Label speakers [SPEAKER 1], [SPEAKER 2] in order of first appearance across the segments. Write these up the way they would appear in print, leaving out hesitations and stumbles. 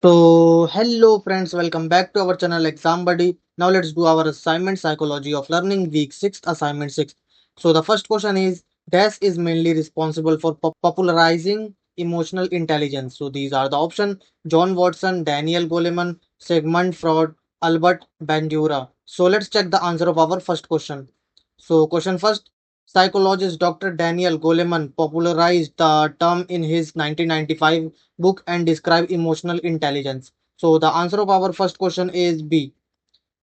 [SPEAKER 1] Hello friends, welcome back to our channel Exam Buddy. Now let's do our assignment Psychology of Learning week 6 assignment 6. So the first question is DAS is mainly responsible for popularizing emotional intelligence. So these are the option: John Watson, Daniel Goleman, Sigmund Freud, Albert Bandura. So let's check the answer of our first question. So question first, psychologist Dr. Daniel Goleman popularized the term in his 1995 book and describe emotional intelligence. So the answer of our first question is B.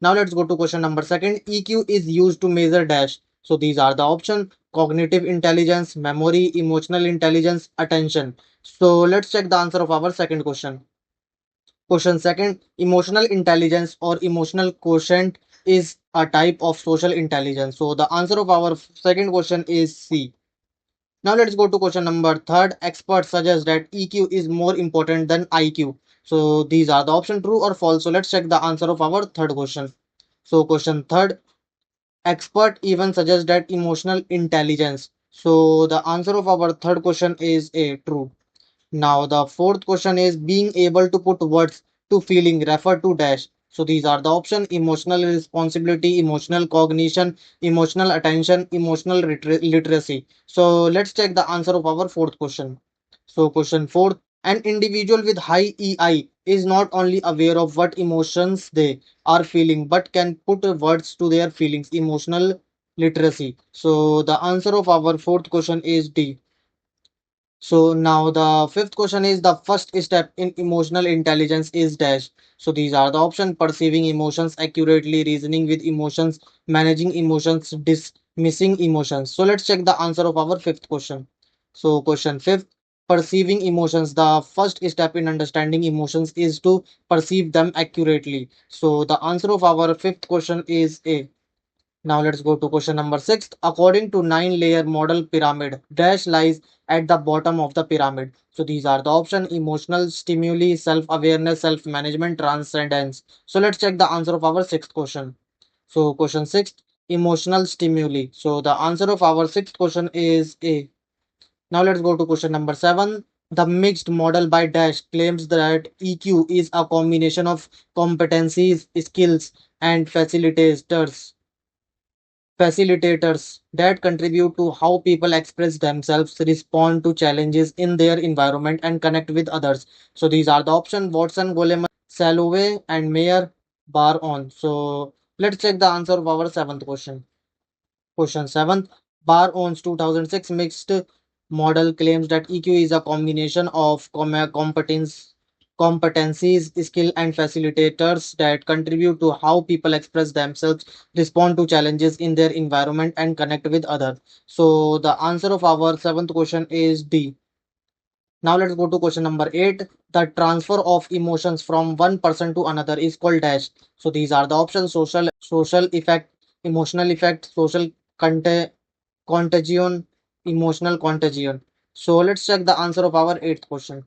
[SPEAKER 1] Now let's go to question number second. EQ is used to measure dash. So these are the option: cognitive intelligence, memory, emotional intelligence, attention. So let's check the answer of our second question. Question second, emotional intelligence or emotional quotient is a type of social intelligence. So the answer of our second question is C. Now let's go to question number third. Experts suggest that EQ is more important than IQ. So these are the option: true or false. So let's check the answer of our third question. So question third. Expert even suggest that emotional intelligence. So the answer of our third question is a true. Now the fourth question is being able to put words to feeling refer to dash. So these are the option: emotional responsibility, emotional cognition, emotional attention, emotional literacy. So let's check the answer of our fourth question. So question fourth, an individual with high EI is not only aware of what emotions they are feeling but can put words to their feelings, emotional literacy. So the answer of our fourth question is D. So now the fifth question is the first step in emotional intelligence is dash. So these are the option: perceiving emotions accurately, reasoning with emotions, managing emotions, dismissing emotions. So let's check the answer of our fifth question. So question fifth, perceiving emotions. The first step in understanding emotions is to perceive them accurately. So the answer of our fifth question is A. Now let's go to question number six. According to nine-layer model pyramid, dash lies at the bottom of the pyramid. So these are the option: emotional stimuli, self-awareness, self-management, transcendence. So let's check the answer of our sixth question. So question six, emotional stimuli. So the answer of our sixth question is A. Now let's go to question number seven. The mixed model by Dash claims that EQ is a combination of competencies, skills, and facilitators that contribute to how people express themselves, respond to challenges in their environment, and connect with others. So these are the options: Watson, Goleman, Salovey, and Mayer bar on. So let's check the answer of our seventh question. Question seventh. Bar owns 2006 mixed model claims that EQ is a combination of competencies, skill, and facilitators that contribute to how people express themselves, respond to challenges in their environment, and connect with others. So the answer of our seventh question is D. Now let's go to question number eight. The transfer of emotions from one person to another is called dash. So these are the options: social effect, emotional effect, social contagion, contagion, emotional contagion. So let's check the answer of our eighth question.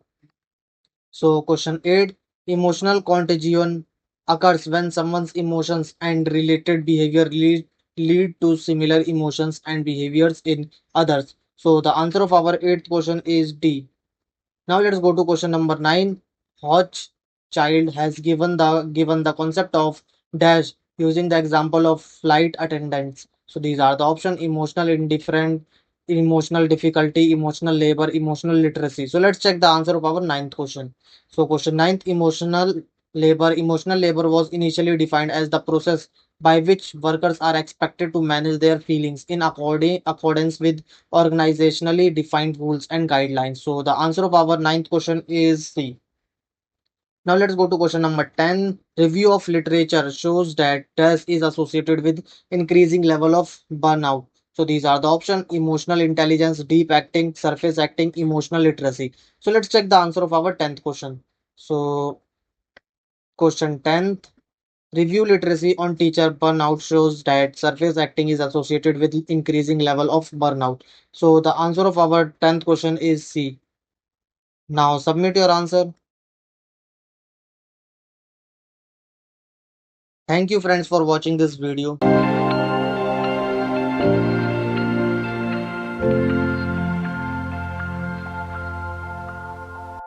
[SPEAKER 1] So question 8, emotional contagion occurs when someone's emotions and related behavior lead to similar emotions and behaviors in others. So the answer of our eighth question is D. Now let's go to question number 9. Hodge child has given the concept of dash using the example of flight attendants. So these are the option: emotional indifferent, emotional difficulty, emotional labor, emotional literacy. So let's check the answer of our ninth question. So question ninth, emotional labor. Emotional labor was initially defined as the process by which workers are expected to manage their feelings in accordance with organizationally defined rules and guidelines. So the answer of our ninth question is C. Now let's go to question number 10. Review of literature shows that stress is associated with increasing level of burnout. So these are the option: emotional intelligence, deep acting, surface acting, emotional literacy. So let's check the answer of our 10th question. So question 10th. Review literacy on teacher burnout shows that surface acting is associated with increasing level of burnout. So the answer of our 10th question is C. Now submit your answer. Thank you friends for watching this video.